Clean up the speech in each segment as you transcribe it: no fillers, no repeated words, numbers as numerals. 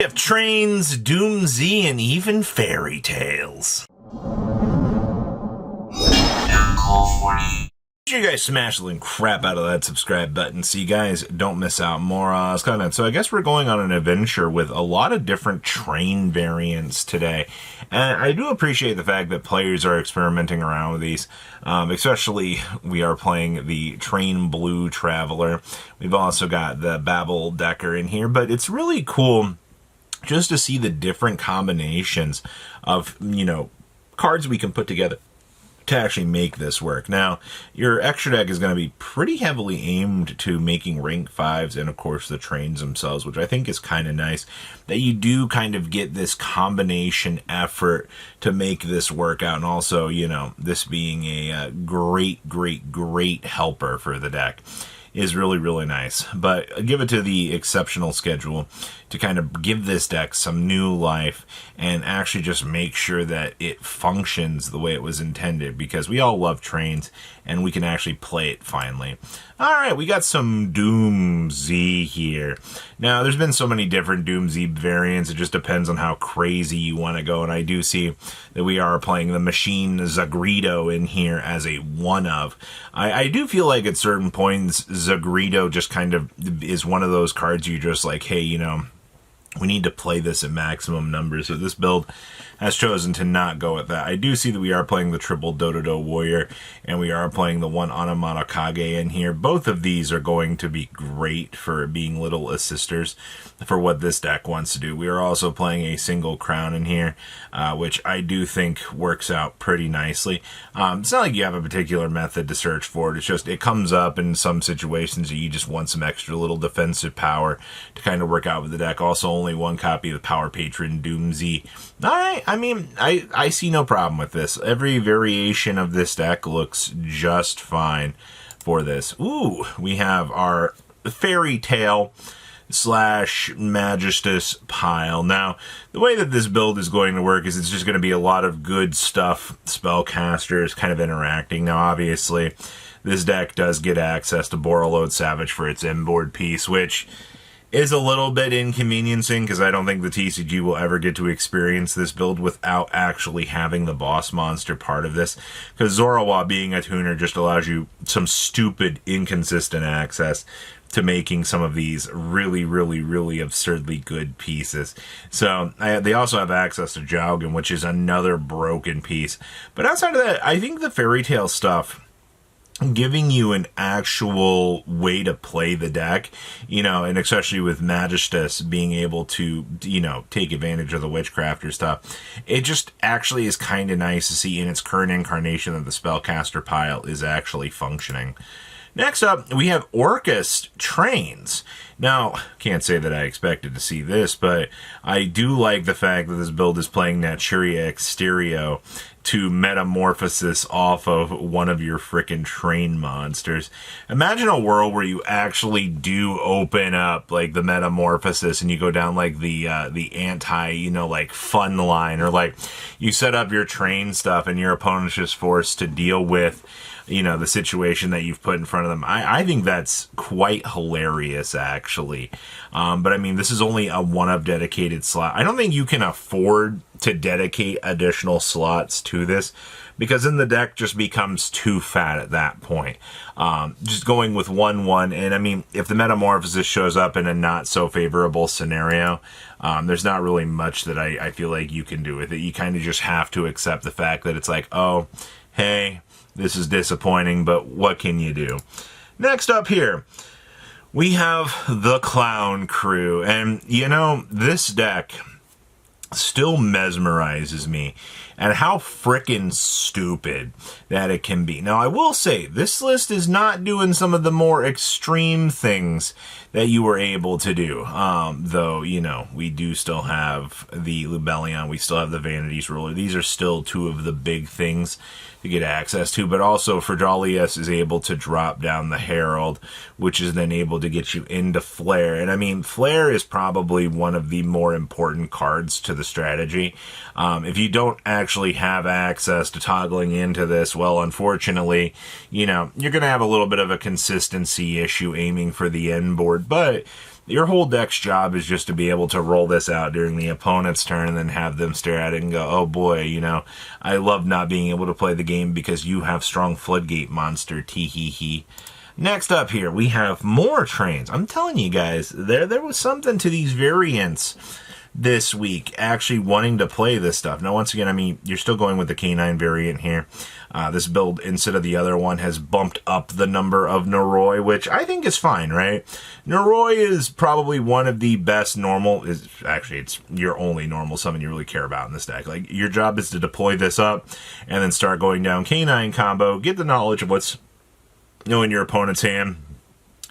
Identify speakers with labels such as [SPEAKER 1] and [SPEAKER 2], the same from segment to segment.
[SPEAKER 1] We have trains, Doomz, and even fairy tales. You guys smash the crap out of that subscribe button so you guys don't miss out more content. So I guess we're going on an adventure with a lot of different train variants today. And I do appreciate the fact that players are experimenting around with these. Especially we are playing the Train Blue Traveler. We've also got the Babel Decker in here, but it's really cool just to see the different combinations of, cards we can put together to actually make this work. Now, your extra deck is going to be pretty heavily aimed to making rank 5s and, of course, the trains themselves, which I think is kind of nice, that you do kind of get this combination effort to make this work out, and also, this being a great helper for the deck is really, really nice. But give it to the exceptional schedule to kind of give this deck some new life and actually just make sure that it functions the way it was intended, because we all love trains and we can actually play it finally. Alright, we got some Doomz here. Now, there's been so many different Doomz variants, it just depends on how crazy you want to go, and I do see that we are playing the Machine Zagredo in here as a one-of. I do feel like at certain points, Zagredo just kind of is one of those cards you just like, hey, we need to play this at maximum numbers. So this build has chosen to not go with that. I do see that we are playing the triple Dododo Warrior, and we are playing the one Anamata Kage in here. Both of these are going to be great for being little assisters for what this deck wants to do. We are also playing a single Crown in here, which I do think works out pretty nicely. It's not like you have a particular method to search for it. It's just it comes up in some situations that you just want some extra little defensive power to kind of work out with the deck. Also, only one copy of the Power Patron Doomz. Alright, I see no problem with this. Every variation of this deck looks just fine for this. Ooh, we have our Fairy Tale / Magistus pile. Now, the way that this build is going to work is it's just going to be a lot of good stuff, spellcasters kind of interacting. Now, obviously, this deck does get access to Borreload Savage for its inboard piece, which is a little bit inconveniencing because I don't think the TCG will ever get to experience this build without actually having the boss monster part of this, because Zorawa being a tuner just allows you some stupid, inconsistent access to making some of these really absurdly good pieces. So they also have access to Jowgen, which is another broken piece. But outside of that, I think the Fairy Tale stuff, giving you an actual way to play the deck, and especially with Magistus being able to, take advantage of the Witchcrafter stuff, it just actually is kind of nice to see in its current incarnation that the Spellcaster pile is actually functioning. Next up, we have Orcust Trains. Now, can't say that I expected to see this, but I do like the fact that this build is playing Naturia Exterio to metamorphosis off of one of your frickin' train monsters. Imagine a world where you actually do open up like the metamorphosis and you go down like the anti, fun line, or like you set up your train stuff and your opponent's just forced to deal with the situation that you've put in front of them. I think that's quite hilarious, actually. But I mean, this is only a one-of dedicated slot. I don't think you can afford to dedicate additional slots to this, because then the deck just becomes too fat at that point. Just going with 1/1, and I mean, if the Metamorphosis shows up in a not so favorable scenario, there's not really much that I feel like you can do with it. You kind of just have to accept the fact that it's like, oh, hey, this is disappointing, but what can you do? Next up here, we have the Clown Crew. And, this deck still mesmerizes me at how frickin' stupid that it can be. Now, I will say, this list is not doing some of the more extreme things that you were able to do. Though, we do still have the Lubellion, we still have the Vanity's Ruler. These are still two of the big things to get access to, but also Fridalius is able to drop down the Herald, which is then able to get you into Flare. And I mean, Flare is probably one of the more important cards to the strategy. If you don't actually have access to toggling into this, well, unfortunately, you're going to have a little bit of a consistency issue aiming for the end board, but your whole deck's job is just to be able to roll this out during the opponent's turn and then have them stare at it and go, oh boy, you know, I love not being able to play the game because you have strong Floodgate monster, tee-hee-hee. Next up here, we have more trains. I'm telling you guys, there was something to these variants this week, actually wanting to play this stuff. Now, once again, I mean, you're still going with the K9 variant here. This build, instead of the other one, has bumped up the number of Noroi, which I think is fine, right? Noroi is probably one of the best normal, actually, it's your only normal summon you really care about in this deck. Like, your job is to deploy this up and then start going down K9 combo, get the knowledge of what's in your opponent's hand,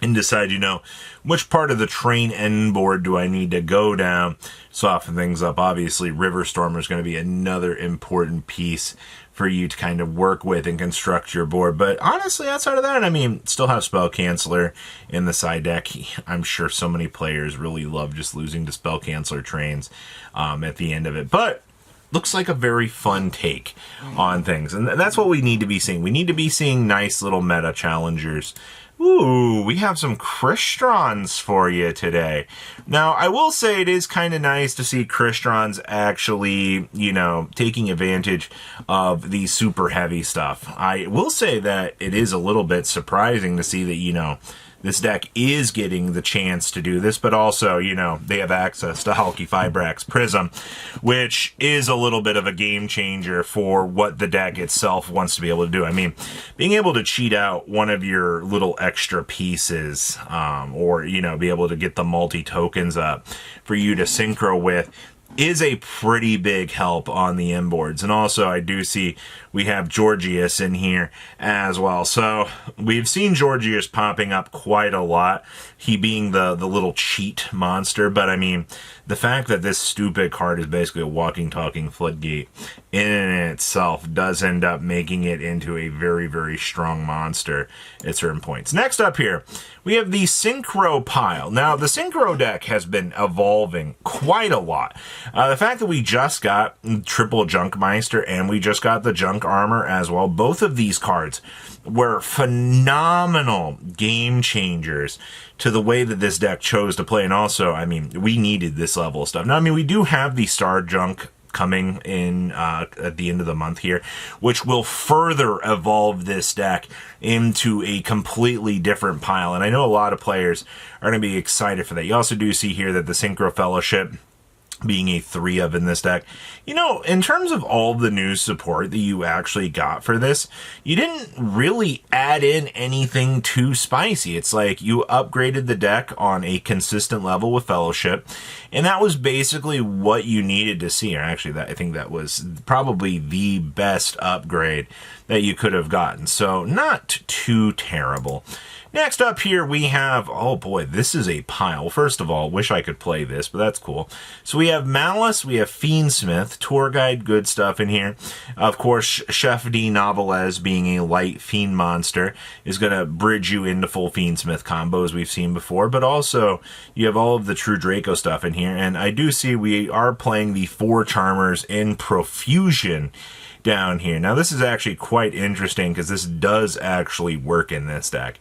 [SPEAKER 1] and decide, you know, which part of the train end board do I need to go down, soften things up. Obviously, River Stormer is going to be another important piece for you to kind of work with and construct your board. But honestly, outside of that, I mean, still have Spell Canceller in the side deck. I'm sure so many players really love just losing to Spell Canceller trains at the end of it. But looks like a very fun take on things. And that's what we need to be seeing. We need to be seeing nice little meta challengers. Ooh, we have some Kristrons for you today. Now, I will say it is kind of nice to see Kristrons actually, you know, taking advantage of the super heavy stuff. I will say that it is a little bit surprising to see that, you know, this deck is getting the chance to do this, but also, you know, they have access to Hulky Fibrax Prism, which is a little bit of a game changer for what the deck itself wants to be able to do. I mean, being able to cheat out one of your little extra pieces, or, you know, be able to get the multi-tokens up for you to synchro with, is a pretty big help on the inboards. And also, I do see we have Georgius in here as well. So we've seen Georgius popping up quite a lot, he being the little cheat monster. But I mean, the fact that this stupid card is basically a walking, talking Floodgate in and itself does end up making it into a very, very strong monster at certain points. Next up here, we have the Synchro pile. Now, the Synchro deck has been evolving quite a lot. The fact that we just got triple Junkmeister and we just got the Junk Armor as well, both of these cards were phenomenal game changers to the way that this deck chose to play. And also, I mean, we needed this level of stuff. Now, I mean, we do have the Star Junk coming in at the end of the month here, which will further evolve this deck into a completely different pile. And I know a lot of players are going to be excited for that. You also do see here that the Synchro Fellowship being a 3 of in this deck. You know, in terms of all the new support that you actually got for this, you didn't really add in anything too spicy. It's like you upgraded the deck on a consistent level with Fellowship, and that was basically what you needed to see. Or actually, I think that was probably the best upgrade that you could have gotten. So not too terrible. Next up here, we have, oh boy, this is a pile. First of all, wish I could play this, but that's cool. So we have Malice, we have Fiendsmith, Tour Guide, good stuff in here. Of course, Chef D. Novelez, being a light Fiend monster, is going to bridge you into full Fiendsmith combos we've seen before, but also you have all of the true Draco stuff in here, and I do see we are playing the 4 Charmers in Profusion down here. Now, this is actually quite interesting because this does actually work in this deck.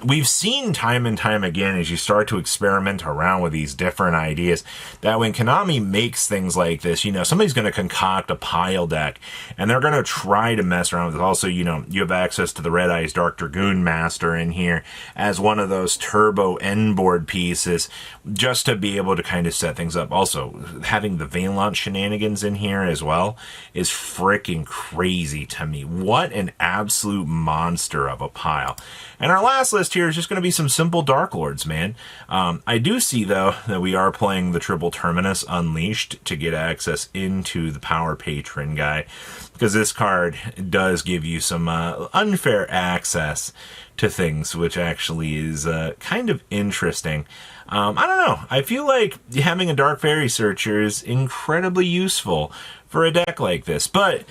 [SPEAKER 1] We've seen time and time again, as you start to experiment around with these different ideas, that when Konami makes things like this, you know, somebody's going to concoct a pile deck and they're going to try to mess around with it. Also, you know, you have access to the Red Eyes Dark Dragoon Master in here as one of those turbo end board pieces just to be able to kind of set things up. Also, having the Vein Launch shenanigans in here as well is freaking crazy to me. What an absolute monster of a pile. And our last list here is just going to be some simple Darklords, man. I do see, though, that we are playing the Triple Terminus Unleashed to get access into the Power Patron guy, because this card does give you some unfair access to things, which actually is kind of interesting. I don't know. I feel like having a Dark Fairy Searcher is incredibly useful for a deck like this, but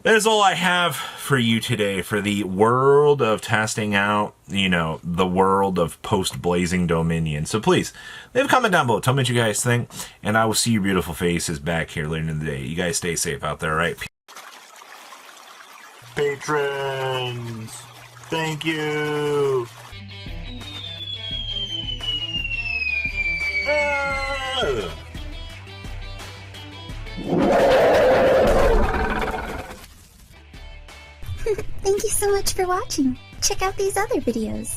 [SPEAKER 1] that is all I have for you today for the world of testing out, you know, the world of post-Blazing Dominion. So please, leave a comment down below. Tell me what you guys think, and I will see your beautiful faces back here later in the day. You guys stay safe out there, all right? Patrons, thank you.
[SPEAKER 2] Thank you so much for watching. Check out these other videos.